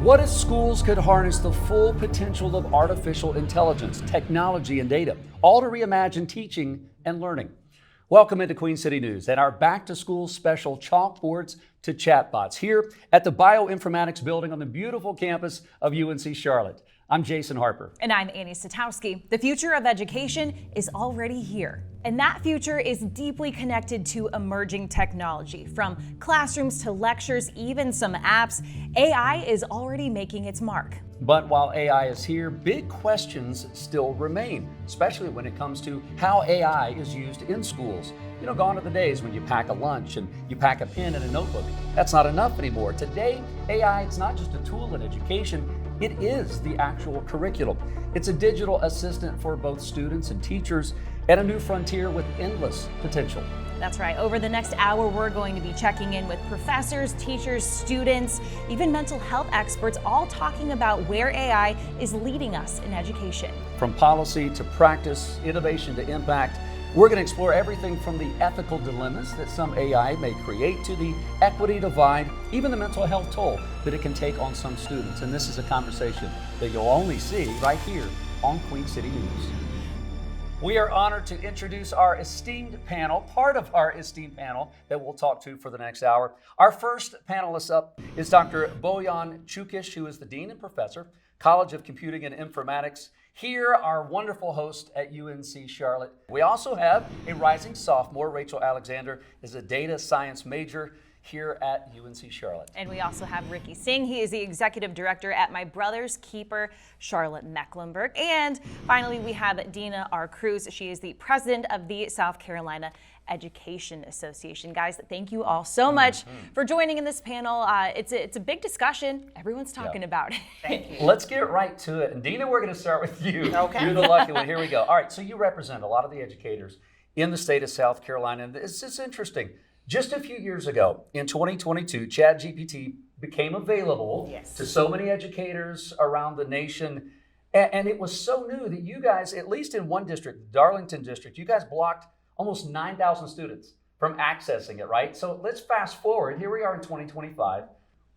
What if schools could harness the full potential of artificial intelligence, technology, and data, all to reimagine teaching and learning? Welcome into Queen City News and our Back to School special, Chalkboards to Chatbots, here at the Bioinformatics building on the beautiful campus of UNC Charlotte. I'm Jason Harper. And I'm Annie Satowski. The future of education is already here. And that future is deeply connected to emerging technology. From classrooms to lectures, even some apps, AI is already making its mark. But while AI is here, big questions still remain, especially when it comes to how AI is used in schools. You know, gone are the days when you pack a lunch and you pack a pen and a notebook. That's not enough anymore. Today, AI is not just a tool in education, it is the actual curriculum. It's a digital assistant for both students and teachers, and a new frontier with endless potential. That's right. Over the next hour, we're going to be checking in with professors, teachers, students, even mental health experts, all talking about where AI is leading us in education. From policy to practice, innovation to impact, we're going to explore everything from the ethical dilemmas that some AI may create to the equity divide, even the mental health toll that it can take on some students. And this is a conversation that you'll only see right here on Queen City News. We are honored to introduce our esteemed panel, part of our esteemed panel that we'll talk to for the next hour. Our first panelist up is Dr. Bojan Čukić, who is the Dean and Professor, College of Computing and Informatics, here, our wonderful host at UNC Charlotte. We also have a rising sophomore, Rachel Alexander, is a data science major here at UNC Charlotte. And we also have Ricky Singh. He is the executive director at My Brother's Keeper, Charlotte Mecklenburg. And finally, we have Dina R. Cruz. She is the president of the South Carolina Education Association. Guys, thank you all so much for joining in this panel. It's a big discussion. Everyone's talking about it. Thank you. Let's get right to it. And Dina, we're going to start with you. Okay. You're the lucky one. Here we go. All right, so you represent a lot of the educators in the state of South Carolina. And it's just interesting. Just a few years ago, in 2022, ChatGPT became available to so many educators around the nation. And it was so new that you guys, at least in one district, the Darlington district, you guys blocked almost 9,000 students from accessing it, right? So let's fast forward. Here we are in 2025.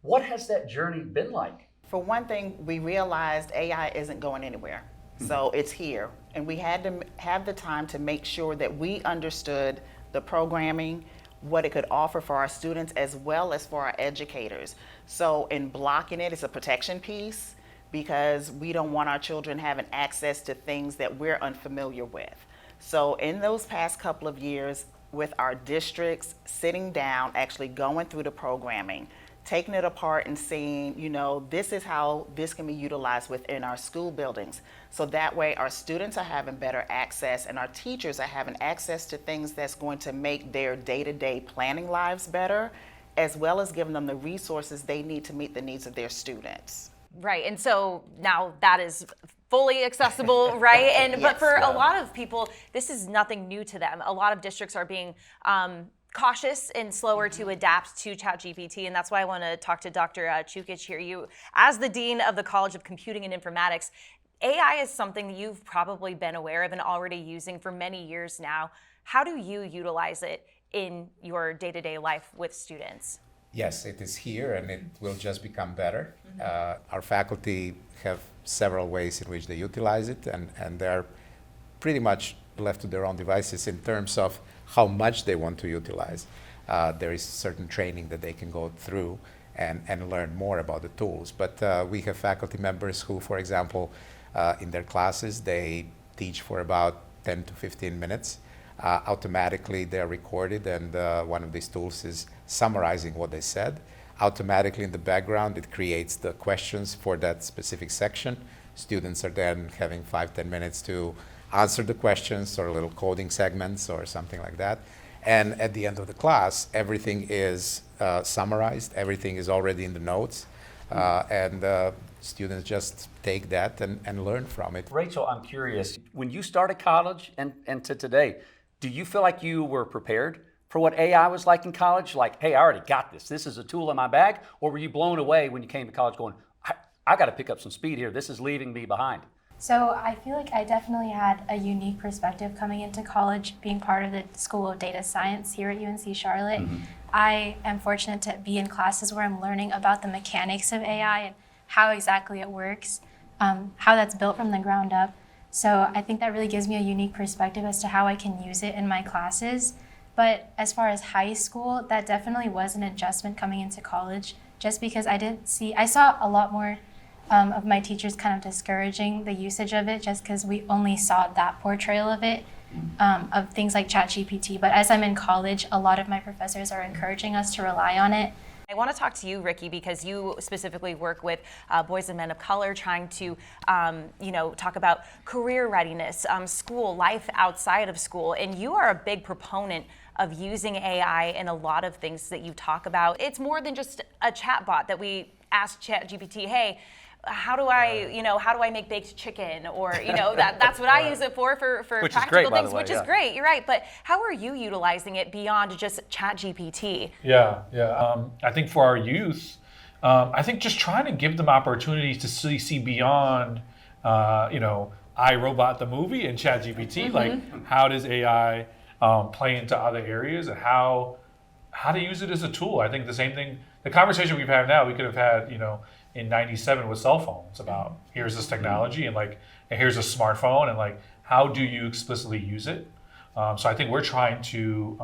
What has that journey been like? For one thing, we realized AI isn't going anywhere. So it's here. And we had to have the time to make sure that we understood the programming, what it could offer for our students as well as for our educators. So in blocking it, it's a protection piece because we don't want our children having access to things that we're unfamiliar with. So in those past couple of years with our districts, sitting down, actually going through the programming, taking it apart and seeing, you know, this is how this can be utilized within our school buildings. So that way our students are having better access and our teachers are having access to things that's going to make their day-to-day planning lives better, as well as giving them the resources they need to meet the needs of their students. Right, and so now that is fully accessible, right? And but for a lot of people, this is nothing new to them. A lot of districts are being cautious and slower to adapt to ChatGPT, and that's why I want to talk to Dr. Čukić here. You, as the Dean of the College of Computing and Informatics, AI is something that you've probably been aware of and already using for many years now. How do you utilize it in your day-to-day life with students? Yes, it is here and it will just become better. Our faculty have several ways in which they utilize it and they're pretty much left to their own devices in terms of how much they want to utilize. There is certain training that they can go through and learn more about the tools. But we have faculty members who, for example, in their classes, they teach for about 10 to 15 minutes. Automatically they're recorded and one of these tools is summarizing what they said. Automatically in the background it creates the questions for that specific section. Students are then having 5-10 minutes to answer the questions or little coding segments or something like that. And at the end of the class everything is summarized, everything is already in the notes, and students just take that and learn from it. Rachel, I'm curious, when you started college and to today, do you feel like you were prepared for what AI was like in college? Like, hey, I already got this. This is a tool in my bag. Or were you blown away when you came to college going, I got to pick up some speed here. This is leaving me behind. So I feel like I definitely had a unique perspective coming into college, being part of the School of Data Science here at UNC Charlotte. I am fortunate to be in classes where I'm learning about the mechanics of AI and how exactly it works, how that's built from the ground up. So I think that really gives me a unique perspective as to how I can use it in my classes. But as far as high school, that definitely was an adjustment coming into college, just because I saw a lot more of my teachers kind of discouraging the usage of it, just because we only saw that portrayal of it, of things like ChatGPT. But as I'm in college, a lot of my professors are encouraging us to rely on it. I want to talk to you, Ricky, because you specifically work with boys and men of color, trying to, talk about career readiness, school, life outside of school. And you are a big proponent of using AI in a lot of things that you talk about. It's more than just a chatbot that we ask ChatGPT, hey, how do I make baked chicken? Or, that's what I use it for Which practical is great, by things, the way, which is great. You're right. But how are you utilizing it beyond just ChatGPT? Yeah. I think for our youth, I think just trying to give them opportunities to see beyond, iRobot the movie and ChatGPT. Like, how does AI play into other areas, and how to use it as a tool? I think the same thing, the conversation we've had now, we could have had, in '97 with cell phones about here's this technology and here's a smartphone and how do you explicitly use it? So I think we're trying to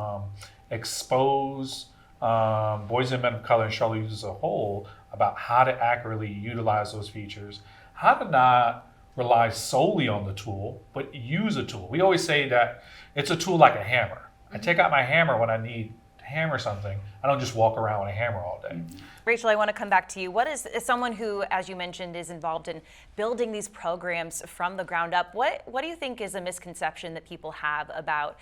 expose boys and men of color and Charlotte youth as a whole about how to accurately utilize those features, how to not rely solely on the tool, but use a tool. We always say that it's a tool like a hammer. I take out my hammer when I need to hammer something. I don't just walk around with a hammer all day. Rachel, I want to come back to you. What is, as someone who, as you mentioned, is involved in building these programs from the ground up, what do you think is a misconception that people have about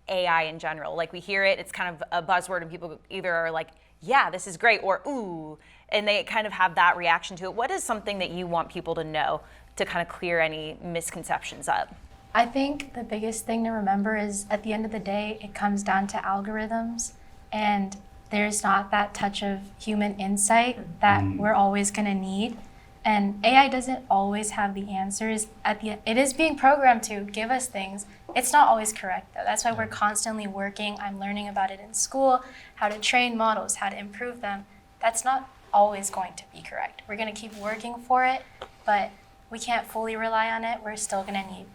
AI in general? Like, we hear it, it's kind of a buzzword, and people either are like, yeah, this is great, or ooh, and they kind of have that reaction to it. What is something that you want people to know to kind of clear any misconceptions up? I think the biggest thing to remember is at the end of the day, it comes down to algorithms, and there's not that touch of human insight that we're always going to need. And AI doesn't always have the answers. It is being programmed to give us things. It's not always correct, though. That's why we're constantly working. I'm learning about it in school, how to train models, how to improve them. That's not always going to be correct. We're going to keep working for it, but we can't fully rely on it. We're still going to need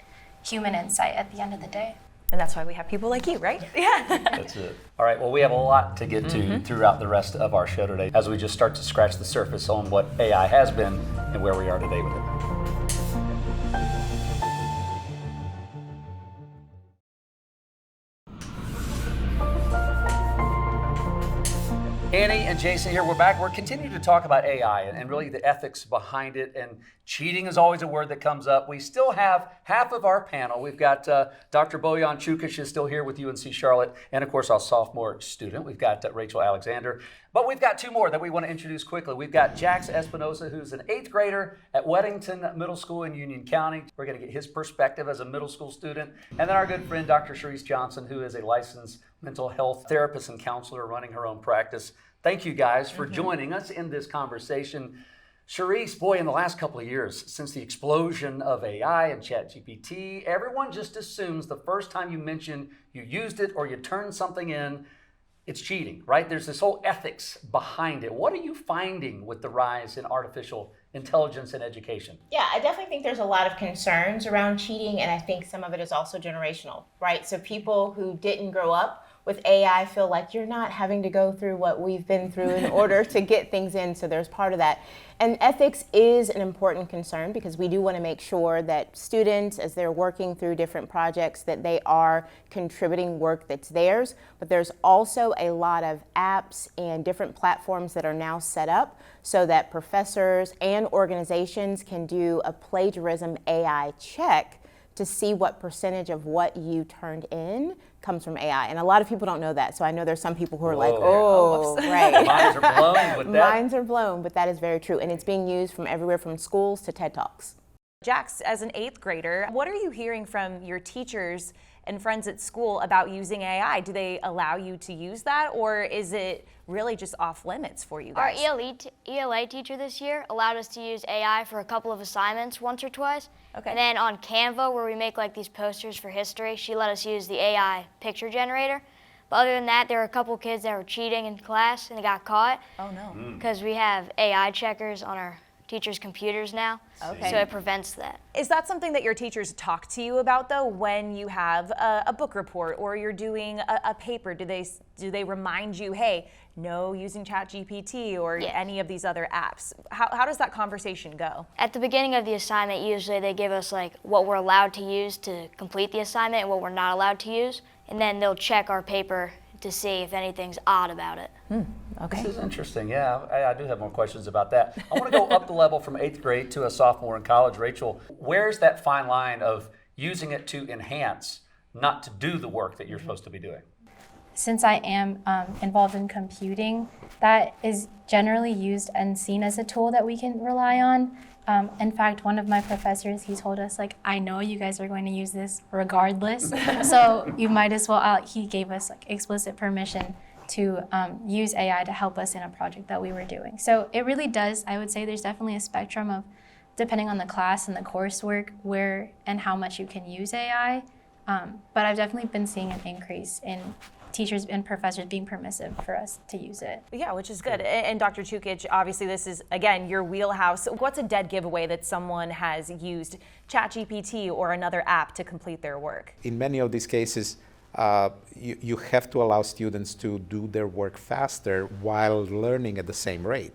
human insight at the end of the day. And that's why we have people like you, right? Yeah. That's it. All right, well, we have a lot to get to throughout the rest of our show today as we just start to scratch the surface on what AI has been and where we are today with it. Annie and Jason here, we're back. We're continuing to talk about AI and really the ethics behind it, and cheating is always a word that comes up. We still have half of our panel. We've got Dr. Bojan Čukić is still here with UNC Charlotte, and of course our sophomore student. We've got Rachel Alexander, but we've got two more that we want to introduce quickly. We've got Jax Espinosa, who's an 8th grader at Weddington Middle School in Union County. We're going to get his perspective as a middle school student. And then our good friend, Dr. Cherise Johnson, who is a licensed mental health therapist and counselor running her own practice. Thank you guys for joining us in this conversation. Cherise, boy, in the last couple of years, since the explosion of AI and ChatGPT, everyone just assumes the first time you mention you used it or you turned something in, it's cheating, right? There's this whole ethics behind it. What are you finding with the rise in artificial intelligence in education? Yeah, I definitely think there's a lot of concerns around cheating, and I think some of it is also generational, right? So people who didn't grow up with AI feel like you're not having to go through what we've been through in order to get things in, so there's part of that. And ethics is an important concern because we do want to make sure that students, as they're working through different projects, that they are contributing work that's theirs. But there's also a lot of apps and different platforms that are now set up so that professors and organizations can do a plagiarism AI check to see what percentage of what you turned in comes from AI. And a lot of people don't know that. So I know there's some people who are like, oh, right. Minds are blown with that. Minds are blown, but that is very true. And it's being used from everywhere from schools to TED Talks. Jax, as an 8th grader, what are you hearing from your teachers and friends at school about using AI? Do they allow you to use that, or is it really just off limits for you guys? Our ELA teacher this year allowed us to use AI for a couple of assignments once or twice. Okay. And then on Canva, where we make like these posters for history, she let us use the AI picture generator. But other than that, there were a couple kids that were cheating in class and they got caught. Oh no. Because we have AI checkers on our teachers' computers now. Okay. So it prevents that. Is that something that your teachers talk to you about though when you have a book report or you're doing a paper? Do they remind you, hey, no using ChatGPT or Yes. any of these other apps? How does that conversation go? At the beginning of the assignment, usually they give us like what we're allowed to use to complete the assignment and what we're not allowed to use, and then they'll check our paper to see if anything's odd about it. Okay. This is interesting. Yeah, I do have more questions about that. I want to go up the level from 8th grade to a sophomore in college. Rachel, where's that fine line of using it to enhance, not to do the work that you're supposed to be doing? Since I am involved in computing, that is generally used and seen as a tool that we can rely on. In fact, one of my professors, he told us, like, I know you guys are going to use this regardless, so you might as well, he gave us like explicit permission to use AI to help us in a project that we were doing. So it really does, I would say there's definitely a spectrum of, depending on the class and the coursework, where and how much you can use AI. But I've definitely been seeing an increase in teachers and professors being permissive for us to use it. Yeah, which is good. And Dr. Chukic, obviously this is, again, your wheelhouse. What's a dead giveaway that someone has used ChatGPT or another app to complete their work? In many of these cases, you have to allow students to do their work faster while learning at the same rate.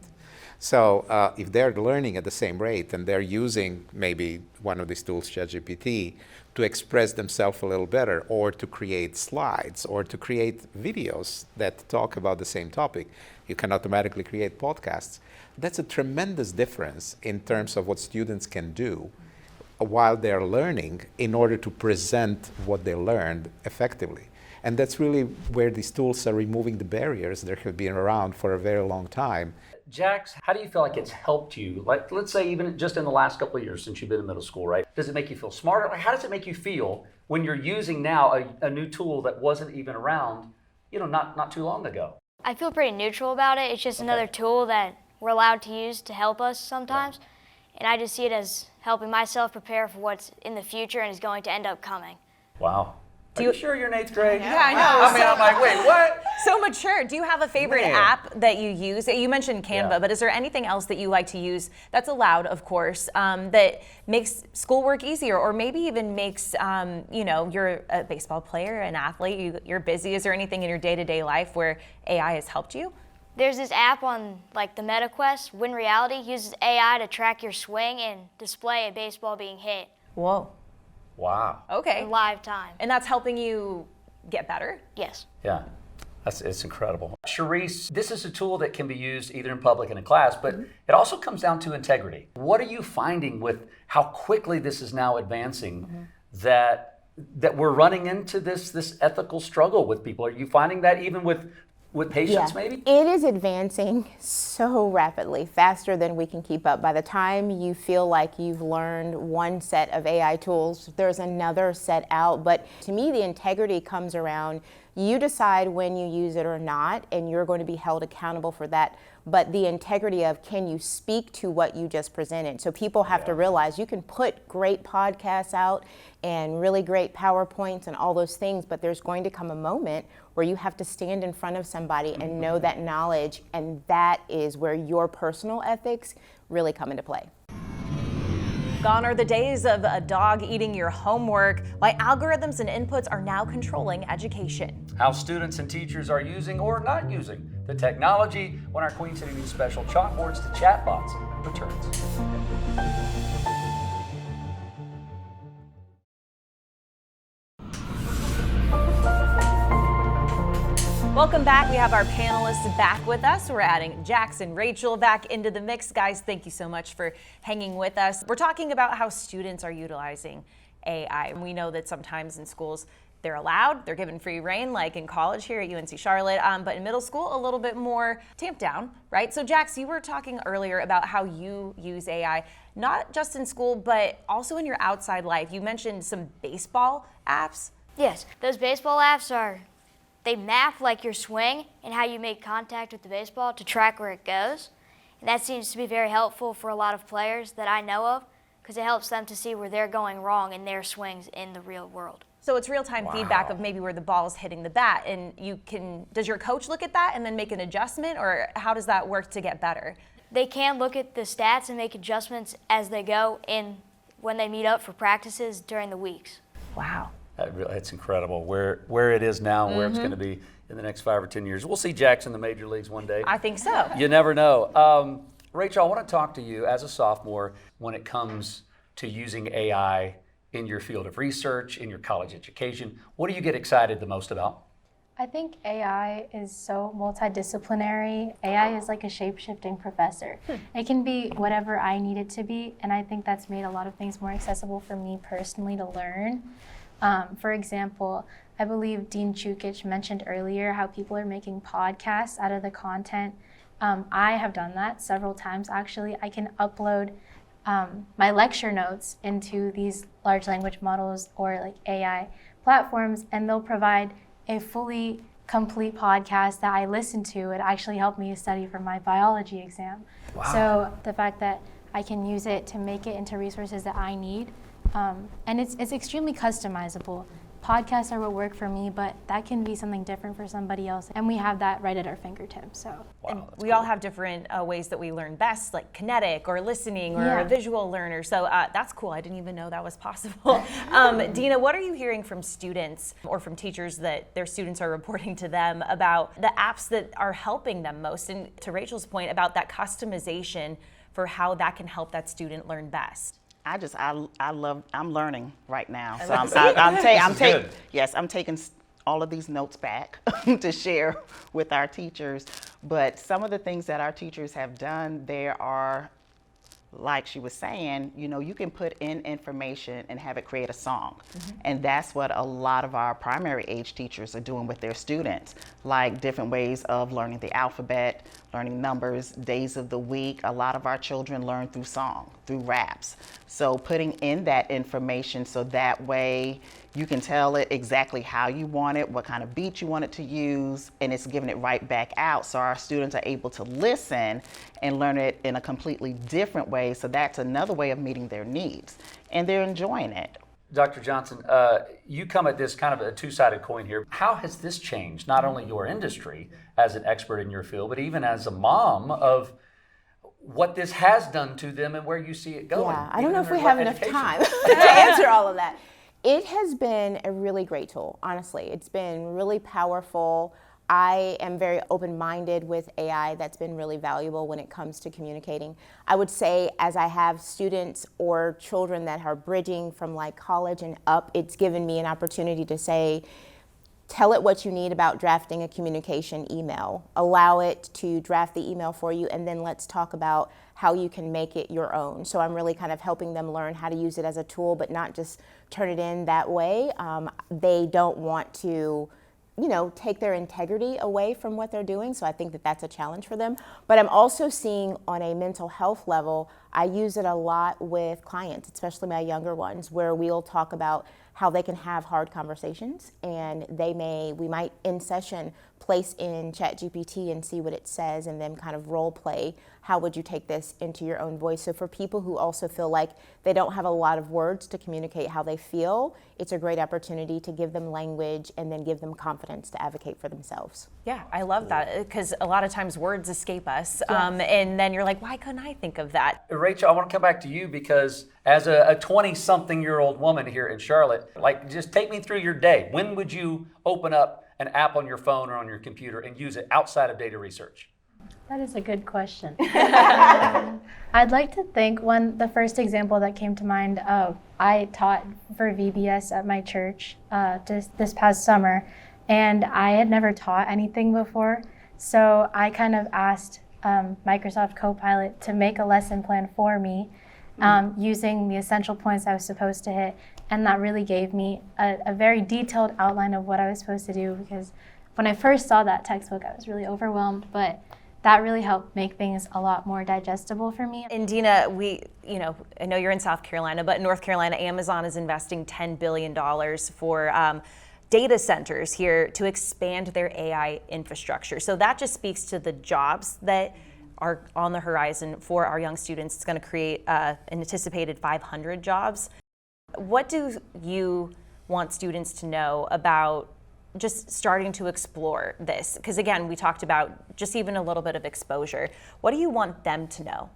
So if they're learning at the same rate and they're using maybe one of these tools, ChatGPT, to express themselves a little better, or to create slides, or to create videos that talk about the same topic, you can automatically create podcasts. That's a tremendous difference in terms of what students can do while they're learning in order to present what they learned effectively. And that's really where these tools are removing the barriers that have been around for a very long time. Jax, how do you feel like it's helped you? Like, let's say even just in the last couple of years since you've been in middle school, right? Does it make you feel smarter? Like, how does it make you feel when you're using now a new tool that wasn't even around, not too long ago? I feel pretty neutral about it. It's just another tool that we're allowed to use to help us sometimes. And I just see it as helping myself prepare for what's in the future and is going to end up coming. Wow. Are you sure you're in 8th grade? Yeah, I know. I mean, I'm like, wait, what? So mature. Do you have a favorite Man. app that you use? You mentioned Canva, Yeah. but is there anything else that you like to use that's allowed, of course, that makes schoolwork easier, or maybe even makes, you're a baseball player, an athlete, you're busy. Is there anything in your day-to-day life where AI has helped you? There's this app on like the MetaQuest, Win Reality, uses AI to track your swing and display a baseball being hit Whoa. Wow. Okay. in live time. And that's helping you get better? Yes. Yeah. It's incredible. Charisse, this is a tool that can be used either in public and in class, but it also comes down to integrity. What are you finding with how quickly this is now advancing that we're running into this ethical struggle with people? Are you finding that even with patients maybe? It is advancing so rapidly, faster than we can keep up. By the time you feel like you've learned one set of AI tools, there's another set out. But to me, the integrity comes around you decide when you use it or not, and you're going to be held accountable for that. But the integrity of, can you speak to what you just presented? So people have to realize you can put great podcasts out and really great PowerPoints and all those things, but there's going to come a moment where you have to stand in front of somebody and know that knowledge, and that is where your personal ethics really come into play. Gone are the days of a dog eating your homework. Why algorithms and inputs are now controlling education. How students and teachers are using or not using the technology when our Queen City News special Chalkboards to Chatbots returns. Welcome back. We have our panelists back with us. We're adding Jax and Rachel back into the mix. Guys, thank you so much for hanging with us. We're talking about how students are utilizing AI. We know that sometimes in schools they're allowed, they're given free reign, like in college here at UNC Charlotte, but in middle school a little bit more tamped down, right? So Jax, you were talking earlier about how you use AI, not just in school, but also in your outside life. You mentioned some baseball apps. Yes, those baseball apps they map like your swing and how you make contact with the baseball to track where it goes. And that seems to be very helpful for a lot of players that I know of, because it helps them to see where they're going wrong in their swings in the real world. So it's real-time feedback of maybe where the ball is hitting the bat, and does your coach look at that and then make an adjustment, or how does that work to get better? they can look at the stats and make adjustments as they go in when they meet up for practices during the weeks. Wow. It's incredible where it is now, where it's going to be in the next 5 or 10 years. We'll see Jackson in the major leagues one day. I think so. You never know. Rachel, I want to talk to you as a sophomore when it comes to using AI in your field of research, in your college education. What do you get excited the most about? I think AI is so multidisciplinary. AI is like a shape-shifting professor. It can be whatever I need it to be, and I think that's made a lot of things more accessible for me personally to learn. For example, I believe Dean Chukich mentioned earlier how people are making podcasts out of the content. I have done that several times, actually. I can upload my lecture notes into these large language models or like AI platforms, and they'll provide a fully complete podcast that I listen to. It actually helped me study for my biology exam. Wow. So the fact that I can use it to make it into resources that I need, and it's extremely customizable. Podcasts are what work for me, but that can be something different for somebody else, and we have that right at our fingertips. So And we all have different ways that we learn best, like kinetic or listening or a visual learner. So that's cool. I didn't even know that was possible. Dina, what are you hearing from students or from teachers that their students are reporting to them about the apps that are helping them most? And to Rachel's point about that customization for how that can help that student learn best. I'm learning right now. So I'm taking all of these notes back to share with our teachers. But some of the things that our teachers have done, there are, like she was saying, you can put in information and have it create a song. And that's what a lot of our primary age teachers are doing with their students, like different ways of learning the alphabet, learning numbers, days of the week. A lot of our children learn through song, through raps. So putting in that information so that way you can tell it exactly how you want it, what kind of beat you want it to use, and it's giving it right back out. So our students are able to listen and learn it in a completely different way. So that's another way of meeting their needs, and they're enjoying it. Dr. Johnson, you come at this kind of a two-sided coin here. How has this changed not only your industry as an expert in your field, but even as a mom of what this has done to them and where you see it going? Yeah, I don't know if we have enough time to answer all of that. It has been a really great tool, honestly. It's been really powerful. I am very open-minded with AI. That's been really valuable when it comes to communicating. I would say as I have students or children that are bridging from like college and up, it's given me an opportunity to say, tell it what you need about drafting a communication email. Allow it to draft the email for you, and then let's talk about how you can make it your own. So I'm really kind of helping them learn how to use it as a tool, but not just turn it in that way. They don't want to take their integrity away from what they're doing. So I think that that's a challenge for them. But I'm also seeing on a mental health level, I use it a lot with clients, especially my younger ones, where we'll talk about how they can have hard conversations, and we might in session place in ChatGPT and see what it says, and then kind of role play, how would you take this into your own voice? So for people who also feel like they don't have a lot of words to communicate how they feel, it's a great opportunity to give them language and then give them confidence to advocate for themselves. Yeah, I love that, because a lot of times words escape us, and then you're like, why couldn't I think of that? Rachel, I want to come back to you because as a 20-something-year-old woman here in Charlotte, just take me through your day. When would you open up an app on your phone or on your computer and use it outside of data research? that is a good question. I'd like to think the first example that came to mind, I taught for VBS at my church this past summer, and I had never taught anything before. So I kind of asked Microsoft Copilot to make a lesson plan for me using the essential points I was supposed to hit. And that really gave me a very detailed outline of what I was supposed to do, because when I first saw that textbook, I was really overwhelmed, but that really helped make things a lot more digestible for me. And Dina, I know you're in South Carolina, but in North Carolina, Amazon is investing $10 billion for data centers here to expand their AI infrastructure. So that just speaks to the jobs that are on the horizon for our young students. It's going to create an anticipated 500 jobs. What do you want students to know about just starting to explore this? Because again, we talked about just even a little bit of exposure. What do you want them to know?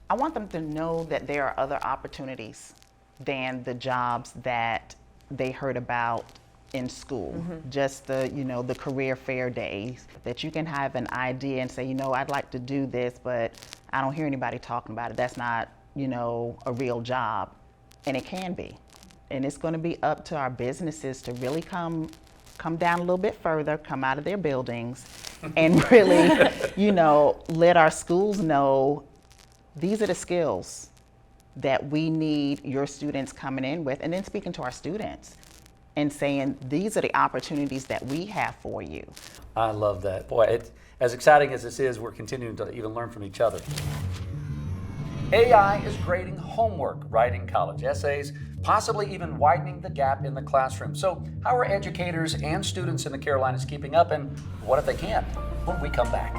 I want them to know that there are other opportunities than the jobs that they heard about in school. Just the career fair days, that you can have an idea and say, I'd like to do this, but I don't hear anybody talking about it. That's not, a real job. And it can be. And it's going to be up to our businesses to really come down a little bit further, come out of their buildings, and really, let our schools know these are the skills that we need your students coming in with, and then speaking to our students and saying, these are the opportunities that we have for you. I love that. Boy, as exciting as this is, we're continuing to even learn from each other. AI is grading homework, writing college essays, possibly even widening the gap in the classroom. So how are educators and students in the Carolinas keeping up, and what if they can't? When we come back.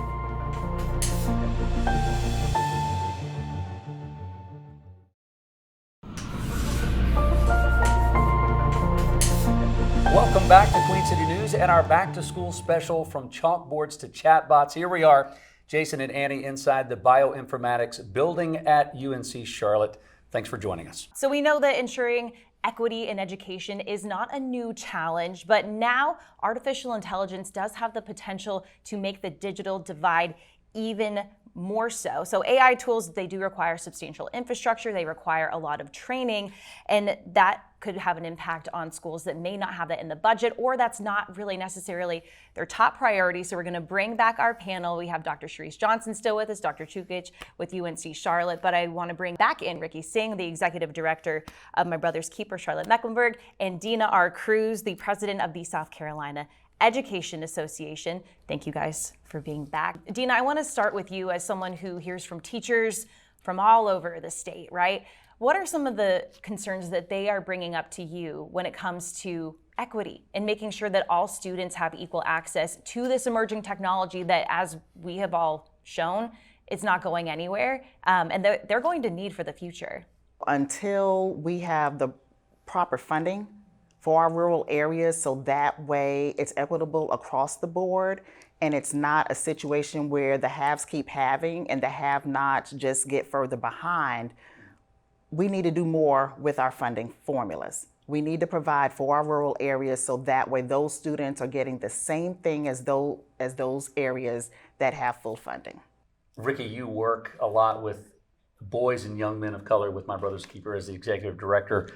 Welcome back to Queen City News and our back to school special, from chalkboards to chatbots. Here we are, Jason and Annie, inside the bioinformatics building at UNC Charlotte. Thanks for joining us. So we know that ensuring equity in education is not a new challenge, but now artificial intelligence does have the potential to make the digital divide even more so. So AI tools, they do require substantial infrastructure, they require a lot of training, and that could have an impact on schools that may not have that in the budget, or that's not really necessarily their top priority. So we're going to bring back our panel. We have Dr. Sharice Johnson still with us, Dr. Chukich with UNC Charlotte, but I want to bring back in Ricky Singh, the executive director of My Brother's Keeper, Charlotte Mecklenburg, and Dina R. Cruz, the president of the South Carolina Education Association. Thank you guys for being back. Dina, I want to start with you as someone who hears from teachers from all over the state, right? What are some of the concerns that they are bringing up to you when it comes to equity and making sure that all students have equal access to this emerging technology that, as we have all shown, it's not going anywhere, and they're going to need for the future? Until we have the proper funding for our rural areas, so that way it's equitable across the board, and it's not a situation where the haves keep having and the have-nots just get further behind. We need to do more with our funding formulas. We need to provide for our rural areas so that way those students are getting the same thing as those areas that have full funding. Ricky, you work a lot with boys and young men of color with My Brother's Keeper as the executive director,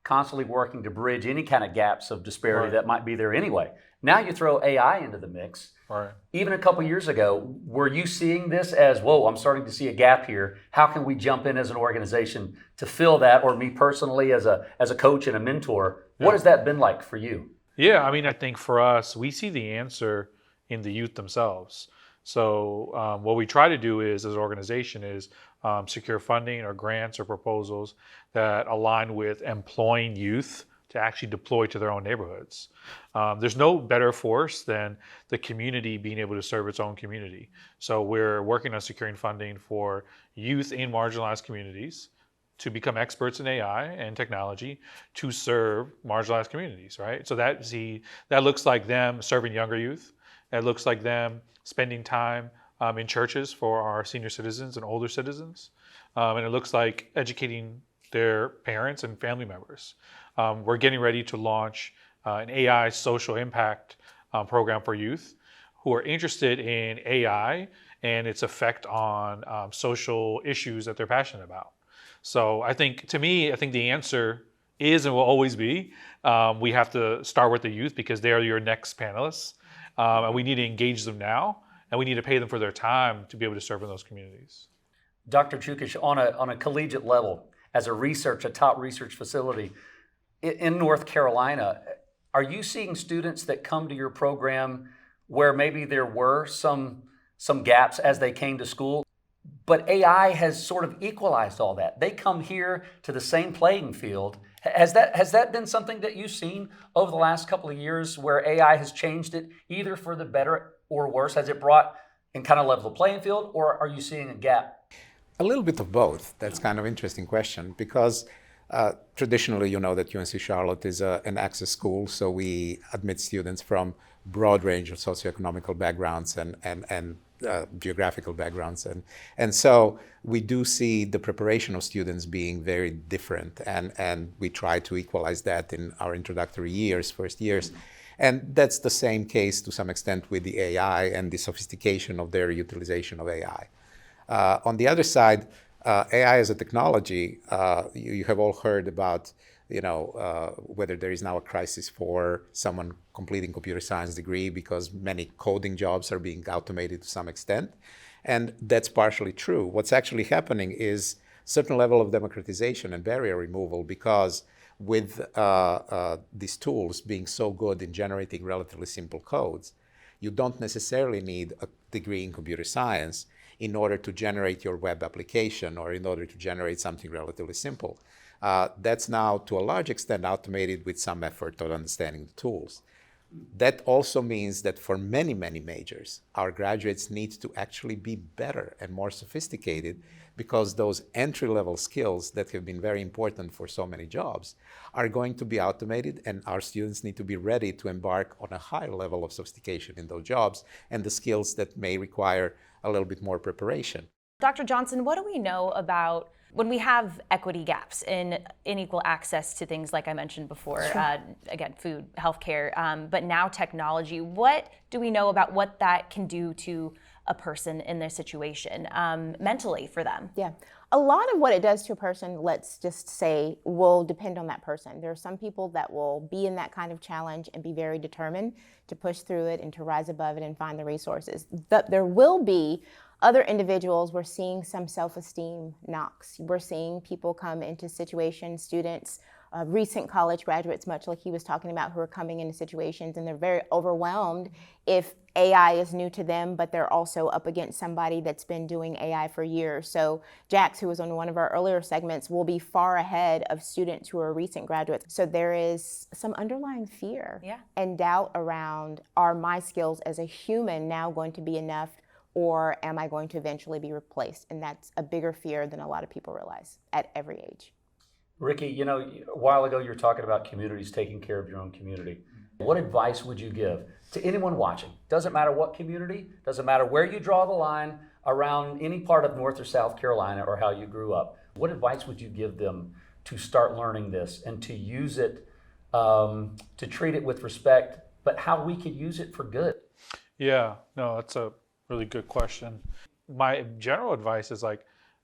constantly working to bridge any kind of gaps of disparity that might be there anyway. Now you throw AI into the mix. Right. Even a couple years ago, were you seeing this as, whoa, I'm starting to see a gap here. How can we jump in as an organization to fill that? Or me personally as a coach and a mentor, what has that been like for you? Yeah, I mean, I think for us, we see the answer in the youth themselves. So what we try to do is, as an organization, is secure funding or grants or proposals that align with employing youth to actually deploy to their own neighborhoods. There's no better force than the community being able to serve its own community. So we're working on securing funding for youth in marginalized communities to become experts in AI and technology to serve marginalized communities, right? So that looks like them serving younger youth. It looks like them spending time in churches for our senior citizens and older citizens. And it looks like educating their parents and family members. We're getting ready to launch an AI social impact program for youth who are interested in AI and its effect on social issues that they're passionate about. So I think the answer is and will always be, we have to start with the youth because they are your next panelists. And we need to engage them now, and we need to pay them for their time to be able to serve in those communities. Dr. Chukich, on a collegiate level, as a top research facility in North Carolina, are you seeing students that come to your program where maybe there were some gaps as they came to school, but AI has sort of equalized all that? They come here to the same playing field. Has that been something that you've seen over the last couple of years where AI has changed it either for the better or worse? Has it brought and kind of level the playing field, or are you seeing a gap? A little bit of both. That's kind of interesting question because Traditionally, you know that UNC Charlotte is an access school, so we admit students from broad range of socioeconomical backgrounds and geographical backgrounds. And so we do see the preparation of students being very different, and we try to equalize that in our introductory years, first years. And that's the same case to some extent with the AI and the sophistication of their utilization of AI. On the other side, AI as a technology, you have all heard about, whether there is now a crisis for someone completing computer science degree because many coding jobs are being automated to some extent. And that's partially true. What's actually happening is certain level of democratization and barrier removal, because with these tools being so good in generating relatively simple codes, you don't necessarily need a degree in computer science in order to generate your web application or in order to generate something relatively simple. That's now, to a large extent, automated with some effort of understanding the tools. That also means that for many, many majors, our graduates need to actually be better and more sophisticated, because those entry-level skills that have been very important for so many jobs are going to be automated, and our students need to be ready to embark on a higher level of sophistication in those jobs and the skills that may require a little bit more preparation. Dr. Johnson, what do we know about when we have equity gaps in unequal access to things like I mentioned before, again, food, healthcare, but now technology? What do we know about what that can do to a person in their situation mentally for them? Yeah. A lot of what it does to a person, let's just say, will depend on that person. There are some people that will be in that kind of challenge and be very determined to push through it and to rise above it and find the resources. But there will be other individuals, we're seeing some self-esteem knocks. We're seeing people come into situations, students, recent college graduates, much like he was talking about, who are coming into situations and they're very overwhelmed if AI is new to them, but they're also up against somebody that's been doing AI for years. So Jax, who was on one of our earlier segments, will be far ahead of students who are recent graduates. So there is some underlying fear and doubt around, are my skills as a human now going to be enough, or am I going to eventually be replaced? And that's a bigger fear than a lot of people realize at every age. Ricky, a while ago you were talking about communities taking care of your own community. What advice would you give to anyone watching? Doesn't matter what community, doesn't matter where you draw the line around any part of North or South Carolina or how you grew up. What advice would you give them to start learning this and to use it, to treat it with respect, but how we could use it for good? Yeah, no, that's a really good question. My general advice is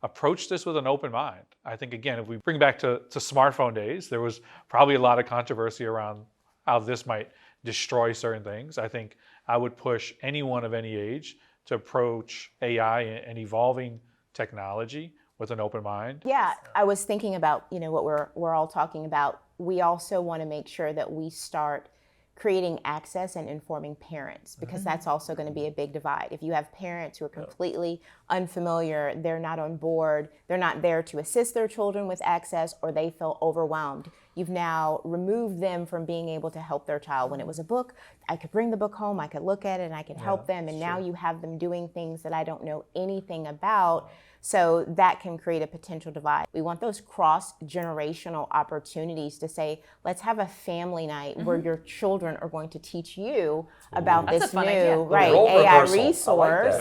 approach this with an open mind. I think, again, if we bring back to smartphone days, there was probably a lot of controversy around how this might destroy certain things. I think I would push anyone of any age to approach AI and evolving technology with an open mind. Yeah, I was thinking about, what we're all talking about. We also want to make sure that we start creating access and informing parents, because that's also going to be a big divide. If you have parents who are completely unfamiliar, they're not on board, they're not there to assist their children with access, or they feel overwhelmed, you've now removed them from being able to help their child. When it was a book, I could bring the book home, I could look at it, and I could help them, and now you have them doing things that I don't know anything about. So that can create a potential divide. We want those cross-generational opportunities to say, let's have a family night where your children are going to teach you about this new AI resource.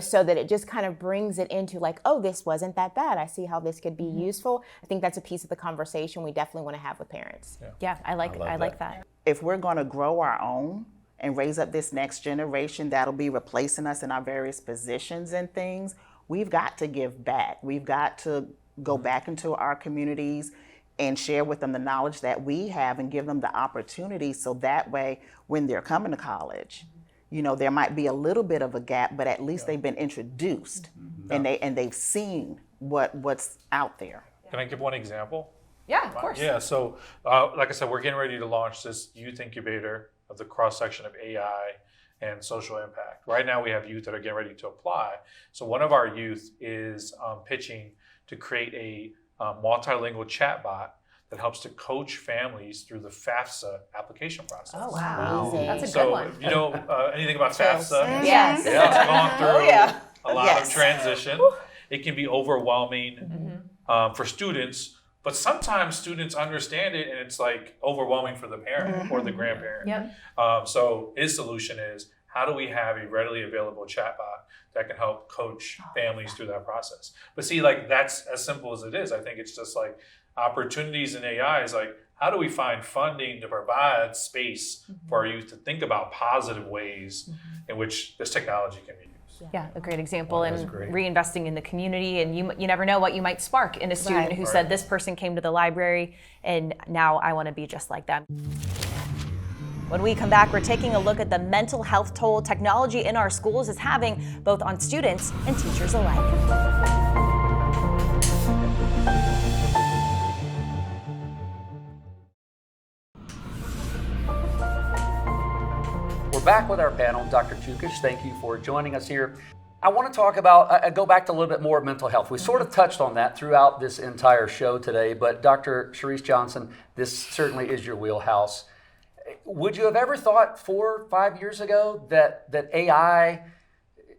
So that it just kind of brings it into oh, this wasn't that bad. I see how this could be useful. I think that's a piece of the conversation we definitely want to have with parents. Yeah, I like that. If we're going to grow our own and raise up this next generation that'll be replacing us in our various positions and things, we've got to give back. We've got to go back into our communities and share with them the knowledge that we have and give them the opportunity, so that way when they're coming to college, there might be a little bit of a gap, but at least they've been introduced and they've seen what's out there. Can I give one example? Yeah, of course. Yeah, so like I said, we're getting ready to launch this youth incubator of the cross-section of AI and social impact. Right now we have youth that are getting ready to apply. So one of our youth is pitching to create a multilingual chatbot that helps to coach families through the FAFSA application process. Oh, wow. That's a So good one. if you know anything about FAFSA, Yes. it's gone through a lot of transition. It can be overwhelming for students, But sometimes students understand it and it's like overwhelming for the parent or the grandparent. Yep. So his solution is, how do we have a readily available chatbot that can help coach families through that process? But see, like, that's as simple as it is. I think it's just like opportunities in AI is like, how do we find funding to provide space for our youth to think about positive ways in which this technology can be used? Yeah, a great example, and great. reinvesting in the community, and you never know what you might spark in a student Right. who said, this person came to the library and now I want to be just like them. When we come back, we're taking a look at the mental health toll technology in our schools is having, both on students and teachers alike. We're back with our panel. Dr. Chukish, thank you for joining us here. I want to talk about, go back to a little bit more of mental health. We sort of touched on that throughout this entire show today, but Dr. Sharice Johnson, this certainly is your wheelhouse. Would you have ever thought 4 or 5 years ago that AI,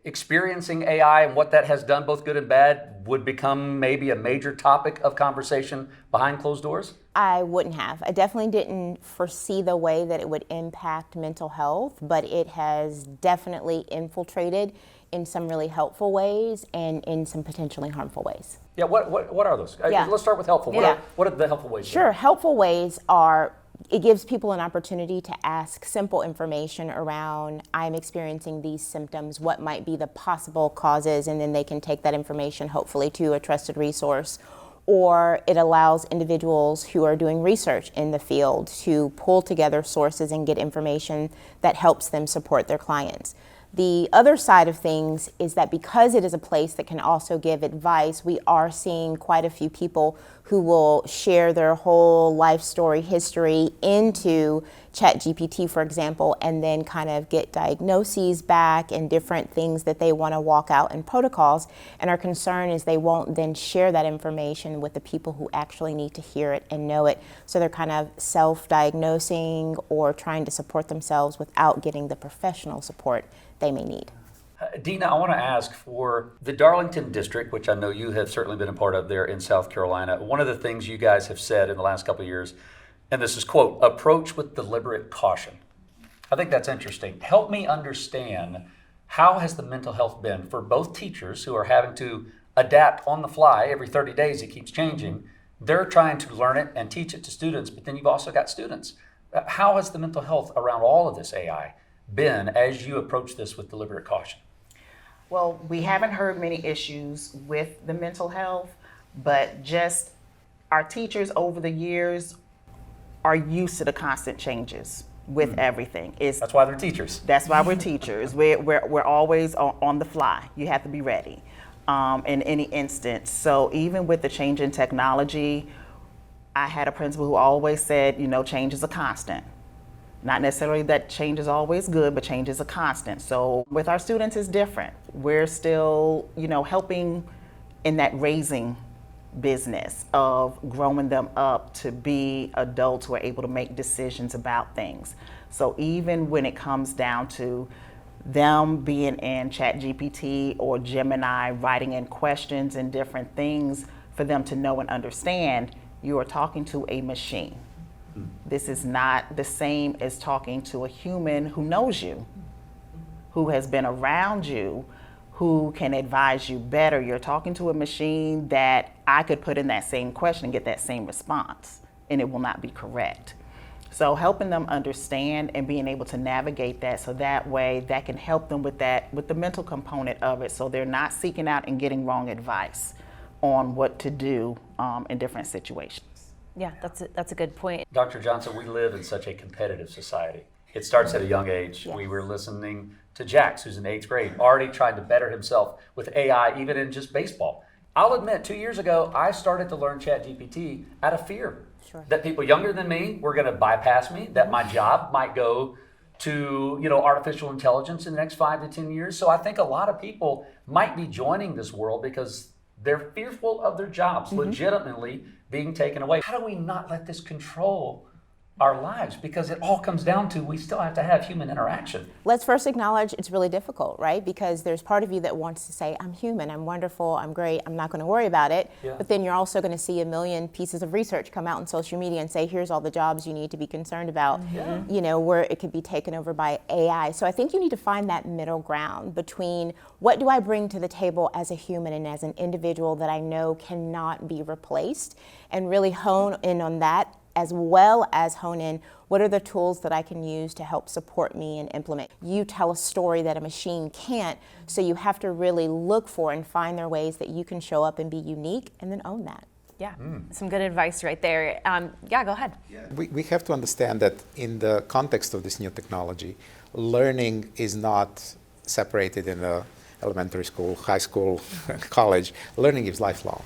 experiencing AI and what that has done, both good and bad, would become maybe a major topic of conversation behind closed doors? I wouldn't have. I definitely didn't foresee the way that it would impact mental health, but it has definitely infiltrated in some really helpful ways and in some potentially harmful ways. Yeah, what are those? Yeah. Let's start with helpful. Yeah. What are the helpful ways? Sure. Helpful ways are, it gives people an opportunity to ask simple information around, I'm experiencing these symptoms, what might be the possible causes, and then they can take that information hopefully to a trusted resource. Or it allows individuals who are doing research in the field to pull together sources and get information that helps them support their clients. The other side of things is that because it is a place that can also give advice, we are seeing quite a few people who will share their whole life story history into ChatGPT, for example, and then kind of get diagnoses back and different things that they want to walk out in protocols. And our concern is they won't then share that information with the people who actually need to hear it and know it. So they're kind of self-diagnosing or trying to support themselves without getting the professional support they may need. Dina, I want to ask, for the Darlington district, which I know you have certainly been a part of there in South Carolina, one of the things you guys have said in the last couple of years, and this is, quote, approach with deliberate caution. I think that's interesting. Help me understand, how has the mental health been for both teachers who are having to adapt on the fly every 30 days, it keeps changing. They're trying to learn it and teach it to students, but then you've also got students. How has the mental health around all of this AI been as you approach this with deliberate caution? Well, we haven't heard many issues with the mental health, but just our teachers over the years are used to the constant changes with everything. That's why they're teachers. That's why we're teachers. We're always on the fly. You have to be ready in any instance. So even with the change in technology, I had a principal who always said, change is a constant. Not necessarily that change is always good, but change is a constant. So with our students, it's different. We're still, helping in that raising business of growing them up to be adults who are able to make decisions about things. So even when it comes down to them being in ChatGPT or Gemini, writing in questions and different things for them to know and understand, you are talking to a machine. This is not the same as talking to a human who knows you, who has been around you, who can advise you better. You're talking to a machine that I could put in that same question and get that same response, and it will not be correct. So helping them understand and being able to navigate that, so that way that can help them with the mental component of it, so they're not seeking out and getting wrong advice on what to do in different situations. Yeah, that's a good point. Dr. Johnson, we live in such a competitive society. It starts at a young age. Yes. We were listening to Jax, who's in 8th grade, already trying to better himself with AI, even in just baseball. I'll admit, 2 years ago, I started to learn ChatGPT out of fear. Sure. That people younger than me were going to bypass me, that my job might go to artificial intelligence in the next 5 to 10 years. So I think a lot of people might be joining this world because they're fearful of their jobs, legitimately being taken away. How do we not let this control our lives, because it all comes down to we still have to have human interaction. Let's first acknowledge it's really difficult, right? Because there's part of you that wants to say, I'm human, I'm wonderful, I'm great, I'm not going to worry about it. Yeah. But then you're also going to see a million pieces of research come out on social media and say, here's all the jobs you need to be concerned about, you know, where it could be taken over by AI. So I think you need to find that middle ground between what do I bring to the table as a human and as an individual that I know cannot be replaced, and really hone in on that, as well as hone in what are the tools that I can use to help support me and implement. You tell a story that a machine can't, so you have to really look for and find their ways that you can show up and be unique, and then own that. Yeah, some good advice right there. Yeah, go ahead. We have to understand that in the context of this new technology, learning is not separated in the elementary school, high school, college. Learning is lifelong.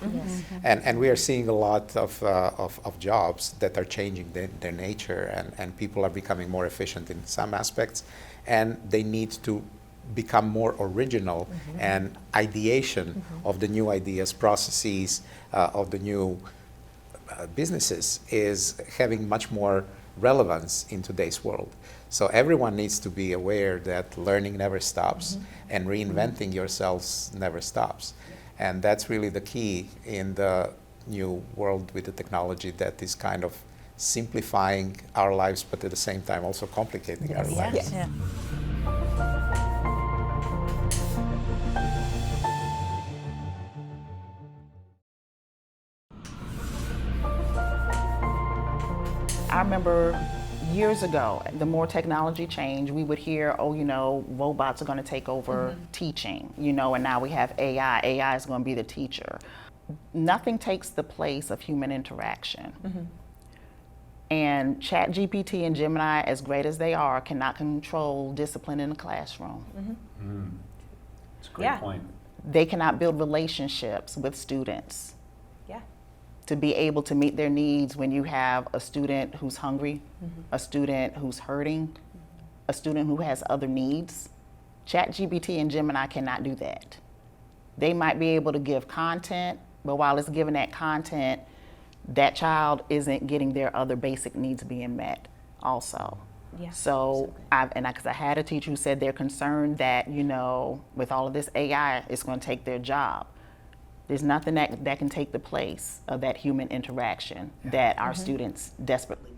And we are seeing a lot of jobs that are changing their nature, and people are becoming more efficient in some aspects, and they need to become more original, and ideation of the new ideas, processes, of the new businesses is having much more relevance in today's world. So everyone needs to be aware that learning never stops, and reinventing yourselves never stops. And that's really the key in the new world with the technology that is kind of simplifying our lives, but at the same time also complicating our lives. Yeah. I remember years ago, the more technology changed, we would hear, oh, you know, robots are going to take over teaching, you know, and now we have AI. AI is going to be the teacher. Nothing takes the place of human interaction. And ChatGPT and Gemini, as great as they are, cannot control discipline in the classroom. That's a great Yeah. point. They cannot build relationships with students Yeah. to be able to meet their needs when you have a student who's hungry, a student who's hurting, a student who has other needs. ChatGPT and Gemini cannot do that. They might be able to give content, but while it's giving that content, that child isn't getting their other basic needs being met also. Yeah. So, because I had a teacher who said they're concerned that, you know, with all of this AI, it's going to take their job. There's nothing that can take the place of that human interaction that our students desperately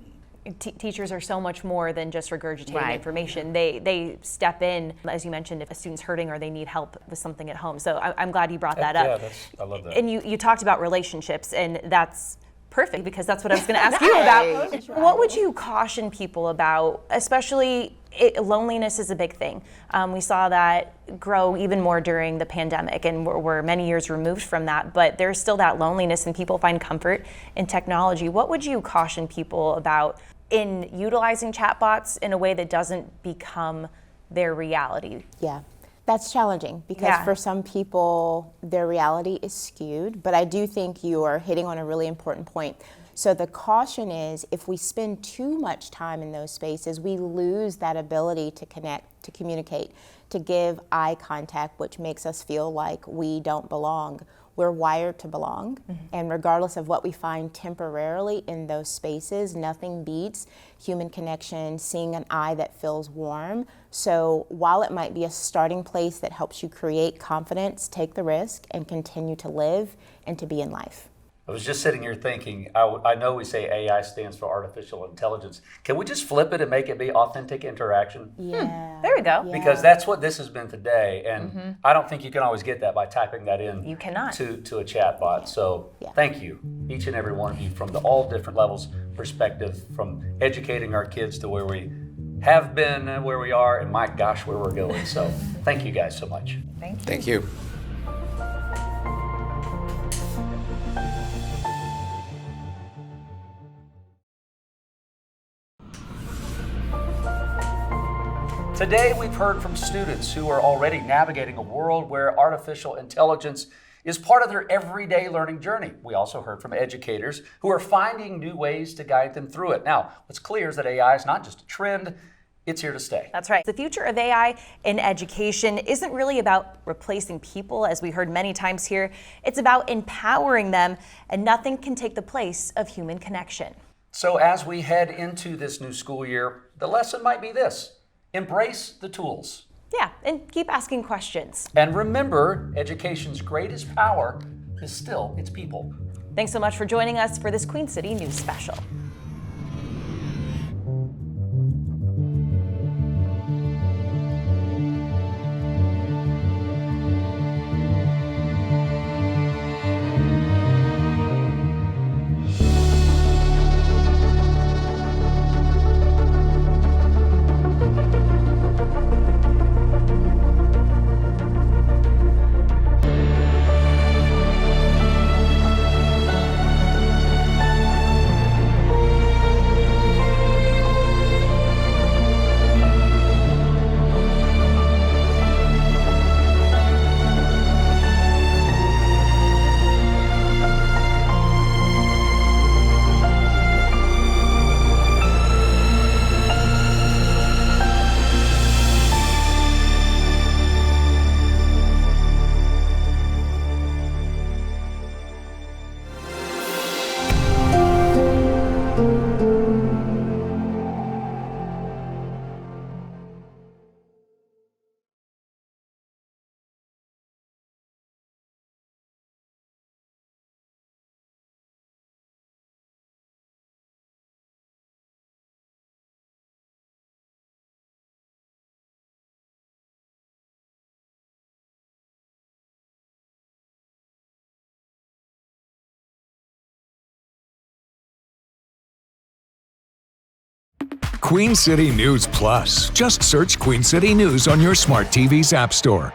need. Teachers are so much more than just regurgitating Right. information. They step in, as you mentioned, if a student's hurting or they need help with something at home. So I'm glad you brought that up. Yeah, I love that. And you talked about relationships, and that's perfect because that's what I was going to ask you about. What would you caution people about, especially loneliness is a big thing. We saw that grow even more during the pandemic, and we're many years removed from that, but there's still that loneliness, and people find comfort in technology. What would you caution people about in utilizing chatbots in a way that doesn't become their reality? Yeah, that's challenging because for some people, their reality is skewed, but I do think you are hitting on a really important point. So the caution is if we spend too much time in those spaces, we lose that ability to connect, to communicate, to give eye contact, which makes us feel like we don't belong. We're wired to belong, and regardless of what we find temporarily in those spaces, nothing beats human connection, seeing an eye that feels warm. So while it might be a starting place that helps you create confidence, take the risk and continue to live and to be in life. I was just sitting here thinking, I know we say AI stands for artificial intelligence. Can we just flip it and make it be authentic interaction? Yeah. There we go. Yeah. Because that's what this has been today, and I don't think you can always get that by typing that in. You cannot. To a chatbot. So thank you, each and every one of you, from the all different levels perspective, from educating our kids to where we have been and where we are, and my gosh, where we're going. So thank you guys so much. Thank you. Today, we've heard from students who are already navigating a world where artificial intelligence is part of their everyday learning journey. We also heard from educators who are finding new ways to guide them through it. Now, what's clear is that AI is not just a trend, it's here to stay. That's right. The future of AI in education isn't really about replacing people, as we heard many times here. It's about empowering them, and nothing can take the place of human connection. So as we head into this new school year, the lesson might be this: embrace the tools. Yeah, and keep asking questions. And remember, education's greatest power is still its people. Thanks so much for joining us for this Queen City News Special. Queen City News Plus. Just search Queen City News on your smart TV's app store.